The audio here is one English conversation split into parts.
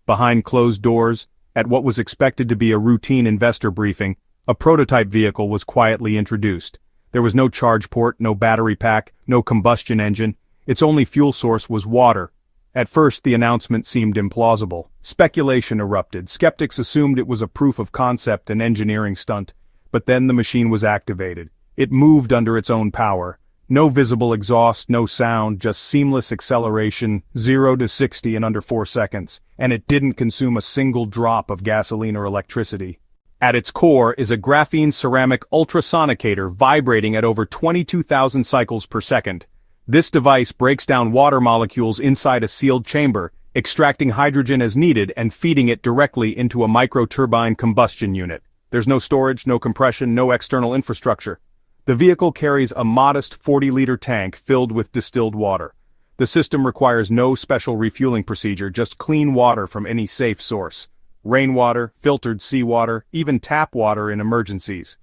Behind closed doors, at what was expected to be a routine investor briefing, a prototype vehicle was quietly introduced. There was no charge port, no battery pack, no combustion engine. Its only fuel source was water. At first, the announcement seemed implausible. Speculation erupted. Skeptics assumed it was a proof of concept and engineering stunt. But then the machine was activated. It moved under its own power. No visible exhaust, no sound, just seamless acceleration, 0 to 60 in under 4 seconds. And it didn't consume a single drop of gasoline or electricity. At its core is a graphene ceramic ultrasonicator vibrating at over 22,000 cycles per second. This device breaks down water molecules inside a sealed chamber, extracting hydrogen as needed and feeding it directly into a microturbine combustion unit. There's no storage, no compression, no external infrastructure. The vehicle carries a modest 40-liter tank filled with distilled water. The system requires no special refueling procedure, just clean water from any safe source. Rainwater, filtered seawater, even tap water in emergencies.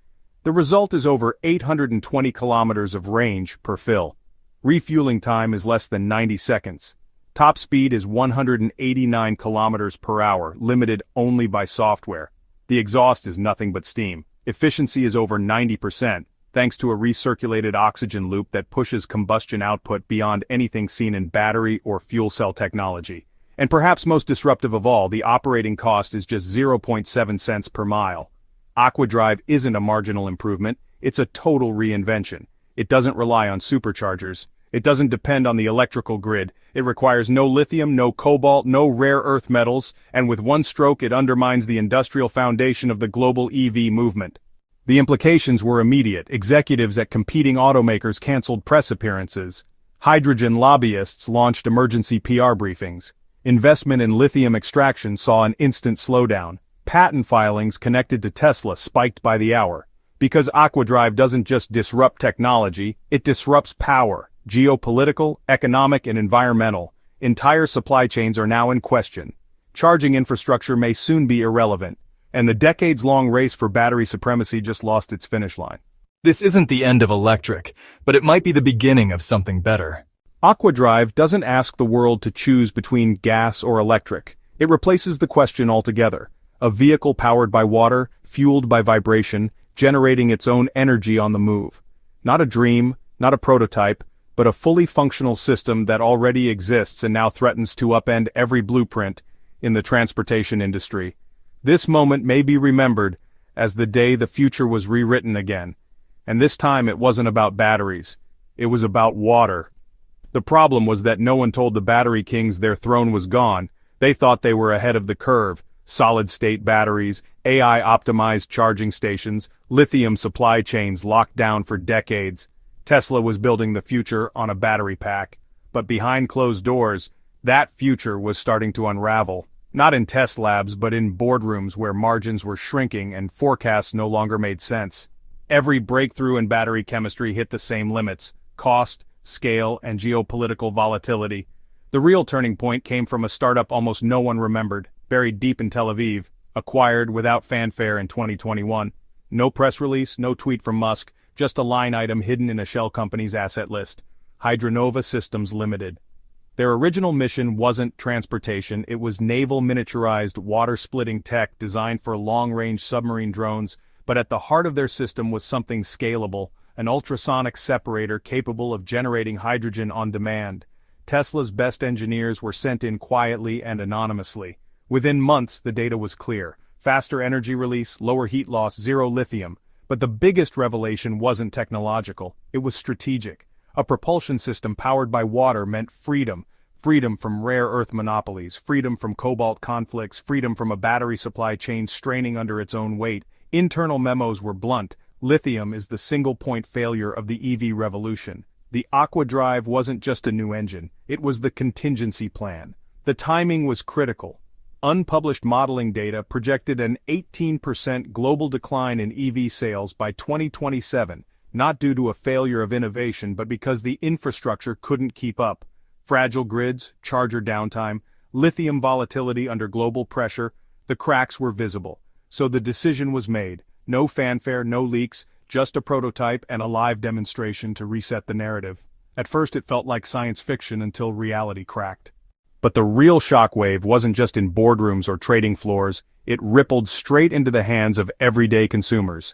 The result is over 820 kilometers of range per fill. Refueling time is less than 90 seconds. Top speed is 189 kilometers per hour, limited only by software. The exhaust is nothing but steam. Efficiency is over 90%, thanks to a recirculated oxygen loop that pushes combustion output beyond anything seen in battery or fuel cell technology. And perhaps most disruptive of all, the operating cost is just 0.7 cents per mile. AquaDrive isn't a marginal improvement, it's a total reinvention. It doesn't rely on superchargers. It doesn't depend on the electrical grid. It requires no lithium, no cobalt, no rare earth metals, and with one stroke it undermines the industrial foundation of the global EV movement. The implications were immediate. Executives at competing automakers canceled press appearances. Hydrogen lobbyists launched emergency PR briefings. Investment in lithium extraction saw an instant slowdown. Patent filings connected to Tesla spiked by the hour. Because AquaDrive doesn't just disrupt technology, it disrupts power, geopolitical, economic, and environmental. Entire supply chains are now in question. Charging infrastructure may soon be irrelevant, and the decades-long race for battery supremacy just lost its finish line. This isn't the end of electric, but it might be the beginning of something better. AquaDrive doesn't ask the world to choose between gas or electric. It replaces the question altogether. A vehicle powered by water, fueled by vibration, generating its own energy on the move. Not a dream, not a prototype, but a fully functional system that already exists and now threatens to upend every blueprint in the transportation industry. This moment may be remembered as the day the future was rewritten again. And this time it wasn't about batteries. It was about water. The problem was that no one told the battery kings their throne was gone. They thought they were ahead of the curve. Solid-state batteries, AI-optimized charging stations, lithium supply chains locked down for decades. Tesla was building the future on a battery pack. But behind closed doors, that future was starting to unravel. Not in test labs, but in boardrooms where margins were shrinking and forecasts no longer made sense. Every breakthrough in battery chemistry hit the same limits: cost, scale, and geopolitical volatility. The real turning point came from a startup almost no one remembered, buried deep in Tel Aviv, acquired without fanfare in 2021. No press release, no tweet from Musk, just a line item hidden in a shell company's asset list. Hydronova Systems Limited. Their original mission wasn't transportation, it was naval miniaturized water-splitting tech designed for long-range submarine drones, but at the heart of their system was something scalable, an ultrasonic separator capable of generating hydrogen on demand. Tesla's best engineers were sent in quietly and anonymously. Within months, the data was clear. Faster energy release, lower heat loss, zero lithium. But the biggest revelation wasn't technological, it was strategic. A propulsion system powered by water meant freedom. Freedom from rare earth monopolies, freedom from cobalt conflicts, freedom from a battery supply chain straining under its own weight. Internal memos were blunt. Lithium is the single-point failure of the EV revolution. The AquaDrive wasn't just a new engine, it was the contingency plan. The timing was critical. Unpublished modeling data projected an 18% global decline in EV sales by 2027, not due to a failure of innovation but because the infrastructure couldn't keep up. Fragile grids, charger downtime, lithium volatility under global pressure, the cracks were visible. So the decision was made. No fanfare, no leaks, just a prototype and a live demonstration to reset the narrative. At first it felt like science fiction until reality cracked. But the real shockwave wasn't just in boardrooms or trading floors, it rippled straight into the hands of everyday consumers.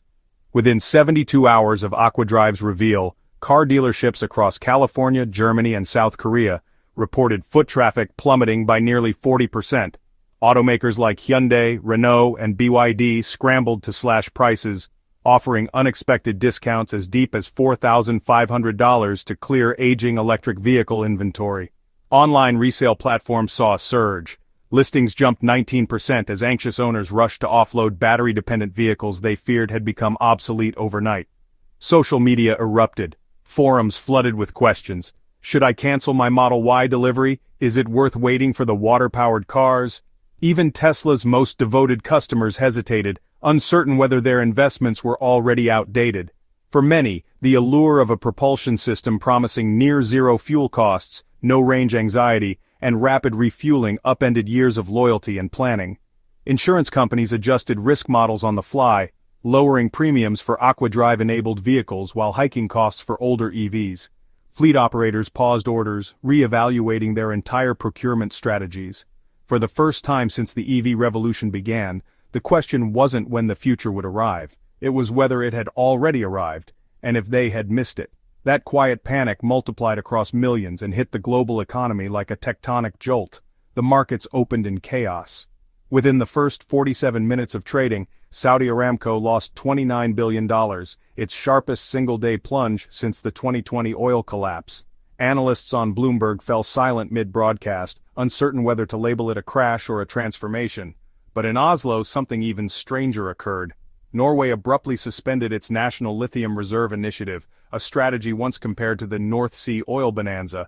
Within 72 hours of Aquadrive's reveal, car dealerships across California, Germany, and South Korea reported foot traffic plummeting by nearly 40%. Automakers like Hyundai, Renault, and BYD scrambled to slash prices, offering unexpected discounts as deep as $4,500 to clear aging electric vehicle inventory. Online resale platforms saw a surge. Listings jumped 19% as anxious owners rushed to offload battery-dependent vehicles they feared had become obsolete overnight. Social media erupted. Forums flooded with questions. Should I cancel my Model Y delivery? Is it worth waiting for the water-powered cars? Even Tesla's most devoted customers hesitated, uncertain whether their investments were already outdated. For many, the allure of a propulsion system promising near-zero fuel costs, no range anxiety, and rapid refueling upended years of loyalty and planning. Insurance companies adjusted risk models on the fly, lowering premiums for Aquadrive-enabled vehicles while hiking costs for older EVs. Fleet operators paused orders, re-evaluating their entire procurement strategies. For the first time since the EV revolution began, the question wasn't when the future would arrive, it was whether it had already arrived, and if they had missed it. That quiet panic multiplied across millions and hit the global economy like a tectonic jolt. The markets opened in chaos. Within the first 47 minutes of trading, Saudi Aramco lost $29 billion, its sharpest single-day plunge since the 2020 oil collapse. Analysts on Bloomberg fell silent mid-broadcast, uncertain whether to label it a crash or a transformation. But in Oslo, something even stranger occurred. Norway abruptly suspended its National Lithium Reserve Initiative, a strategy once compared to the North Sea oil bonanza.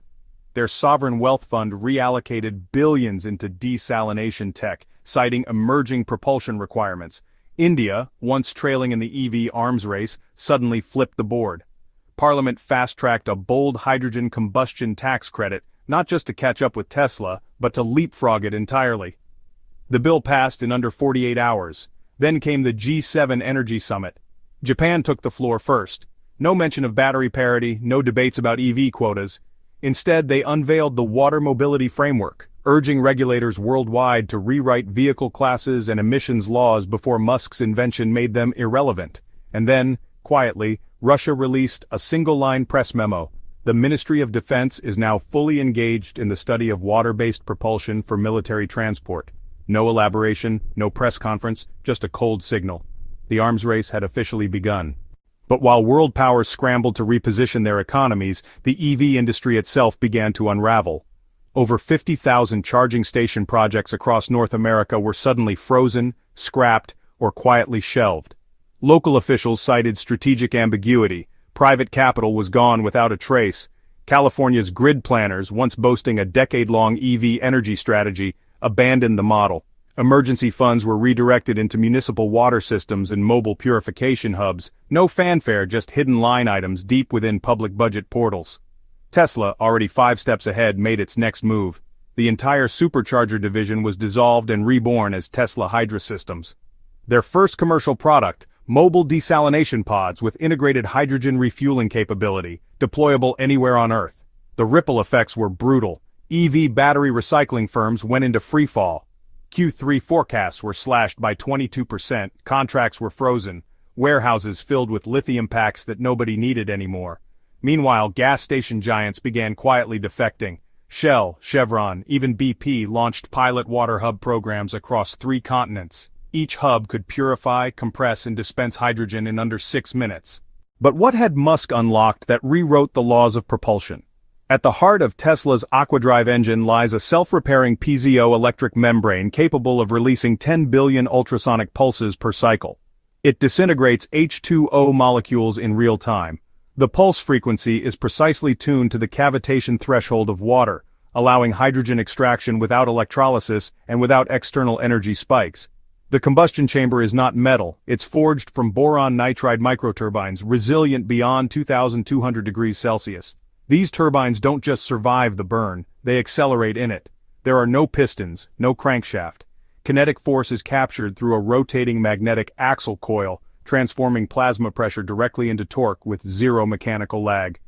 Their sovereign wealth fund reallocated billions into desalination tech, citing emerging propulsion requirements. India, once trailing in the EV arms race, suddenly flipped the board. Parliament fast-tracked a bold hydrogen combustion tax credit, not just to catch up with Tesla, but to leapfrog it entirely. The bill passed in under 48 hours. Then came the G7 Energy Summit. Japan took the floor first. No mention of battery parity, no debates about EV quotas. Instead, they unveiled the Water Mobility Framework, urging regulators worldwide to rewrite vehicle classes and emissions laws before Musk's invention made them irrelevant. And then, quietly, Russia released a single-line press memo. The Ministry of Defense is now fully engaged in the study of water-based propulsion for military transport. No elaboration, no press conference, just a cold signal. The arms race had officially begun. But while world powers scrambled to reposition their economies, the EV industry itself began to unravel. Over 50,000 charging station projects across North America were suddenly frozen, scrapped, or quietly shelved. Local officials cited strategic ambiguity. Private capital was gone without a trace. California's grid planners, once boasting a decade-long EV energy strategy, abandoned the model. Emergency funds were redirected into municipal water systems and mobile purification hubs. No fanfare, just hidden line items deep within public budget portals. Tesla, already 5 steps ahead, made its next move. The entire supercharger division was dissolved and reborn as Tesla Hydra Systems. Their first commercial product, mobile desalination pods with integrated hydrogen refueling capability, deployable anywhere on Earth. The ripple effects were brutal. EV battery recycling firms went into freefall. Q3 forecasts were slashed by 22%, contracts were frozen, warehouses filled with lithium packs that nobody needed anymore. Meanwhile, gas station giants began quietly defecting. Shell, Chevron, even BP launched pilot water hub programs across 3 continents. Each hub could purify, compress, and dispense hydrogen in under 6 minutes. But what had Musk unlocked that rewrote the laws of propulsion? At the heart of Tesla's Aquadrive engine lies a self-repairing piezo electric membrane capable of releasing 10 billion ultrasonic pulses per cycle. It disintegrates H2O molecules in real time. The pulse frequency is precisely tuned to the cavitation threshold of water, allowing hydrogen extraction without electrolysis and without external energy spikes. The combustion chamber is not metal, it's forged from boron nitride microturbines, resilient beyond 2,200 degrees Celsius. These turbines don't just survive the burn, they accelerate in it. There are no pistons, no crankshaft. Kinetic force is captured through a rotating magnetic axle coil, transforming plasma pressure directly into torque with zero mechanical lag.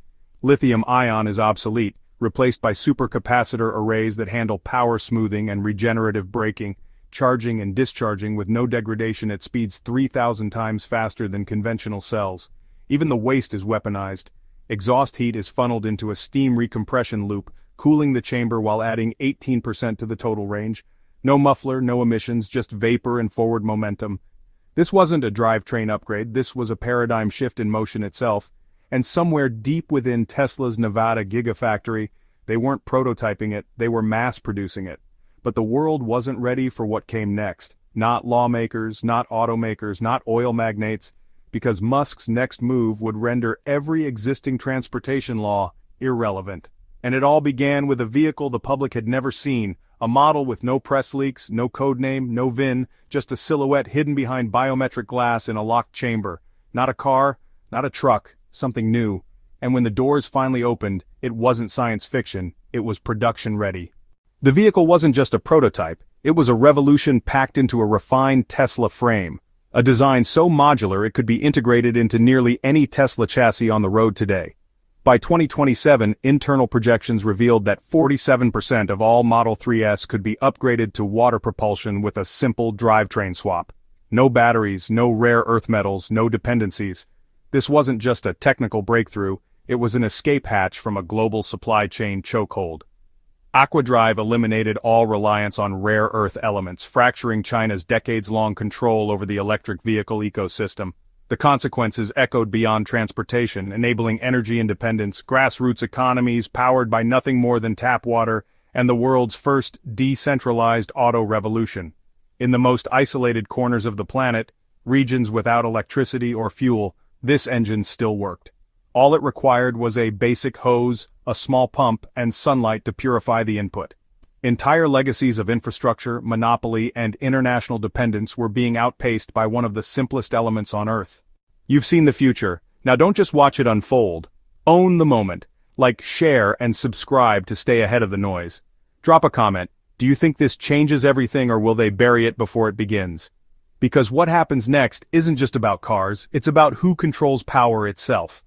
Lithium-ion is obsolete, replaced by supercapacitor arrays that handle power smoothing and regenerative braking, charging and discharging with no degradation at speeds 3,000 times faster than conventional cells. Even the waste is weaponized. Exhaust heat is funneled into a steam recompression loop, cooling the chamber while adding 18% to the total range. No muffler, no emissions, just vapor and forward momentum. This wasn't a drivetrain upgrade, this was a paradigm shift in motion itself, and somewhere deep within Tesla's Nevada Gigafactory, they weren't prototyping it, they were mass-producing it. But the world wasn't ready for what came next. Not lawmakers, not automakers, not oil magnates, because Musk's next move would render every existing transportation law irrelevant. And it all began with a vehicle the public had never seen, a model with no press leaks, no codename, no VIN, just a silhouette hidden behind biometric glass in a locked chamber. Not a car, not a truck, something new. And when the doors finally opened, it wasn't science fiction, it was production ready. The vehicle wasn't just a prototype, it was a revolution packed into a refined Tesla frame. A design so modular it could be integrated into nearly any Tesla chassis on the road today. By 2027, internal projections revealed that 47% of all Model 3S could be upgraded to water propulsion with a simple drivetrain swap. No batteries, no rare earth metals, no dependencies. This wasn't just a technical breakthrough, it was an escape hatch from a global supply chain chokehold. Aquadrive eliminated all reliance on rare earth elements, fracturing China's decades-long control over the electric vehicle ecosystem. The consequences echoed beyond transportation, enabling energy independence, grassroots economies powered by nothing more than tap water, and the world's first decentralized auto revolution. In the most isolated corners of the planet, regions without electricity or fuel, this engine still worked. All it required was a basic hose, a small pump, and sunlight to purify the input. Entire legacies of infrastructure, monopoly, and international dependence were being outpaced by one of the simplest elements on Earth. You've seen the future, now don't just watch it unfold. Own the moment. Like, share, and subscribe to stay ahead of the noise. Drop a comment. Do you think this changes everything, or will they bury it before it begins? Because what happens next isn't just about cars, it's about who controls power itself.